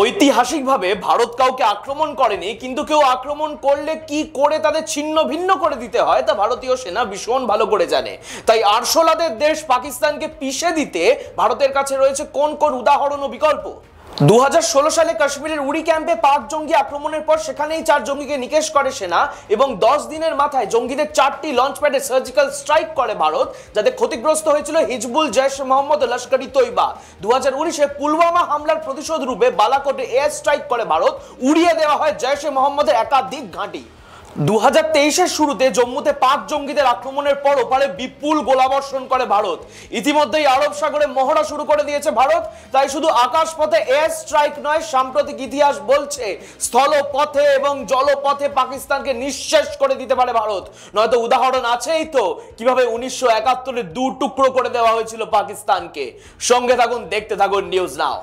ঐতিহাসিকভাবে ভারত কাউকে আক্রমণ করেনি, কিন্তু কেউ আক্রমণ করলে কি করে তাদের ছিন্ন ভিন্ন করে দিতে হয় তা ভারতীয় সেনা ভীষণ ভালো করে জানে। তাই আরশোলাদের দেশ পাকিস্তানকে পিষে দিতে ভারতের কাছে রয়েছে কোন কোন উদাহরণ ও বিকল্প। 2016 সালে কাশ্মীরের উড়ি ক্যাম্পে পাক জঙ্গি আক্রমণের পর সেখানেই 4 জঙ্গিকে নিকেশ করে সেনা এবং 10 দিনের মাথায় জঙ্গিদের 4টি লঞ্চ প্যাডে সার্জিক্যাল স্ট্রাইক করে ভারত, যাতে ক্ষতিগ্রস্ত হয়েছিল হিজবুল জৈশ মোহাম্মদ লস্করি তৈবা। 2019-এ পুলওয়ামা হামলার প্রতিশোধ রূপে বালাকোটে এয়ার স্ট্রাইক করে ভারত, উড়িয়ে দেওয়া হয় জৈশ মোহাম্মদের একাধিক ঘাঁটি। 2023-এর শুরুতে জম্মুতে পাক জঙ্গিদের আক্রমণের পর ওপারে বিপুল গোলাবর্ষণ করে ভারত। ইতিমধ্যেই আরব সাগরে মহড়া শুরু করে দিয়েছে ভারত। তাই শুধু আকাশপথে এয়ার স্ট্রাইক নয়, সাম্প্রতিক ইতিহাস বলছে স্থলপথে এবং জলপথে পাকিস্তানকে নিঃশেষ করে দিতে পারে ভারত। নয়তো উদাহরণ আছেই তো কিভাবে 1971-এ দু টুকরো করে দেওয়া হয়েছিল পাকিস্তানকে। সঙ্গে থাকুন, দেখতে থাকুন নিউজ নাও।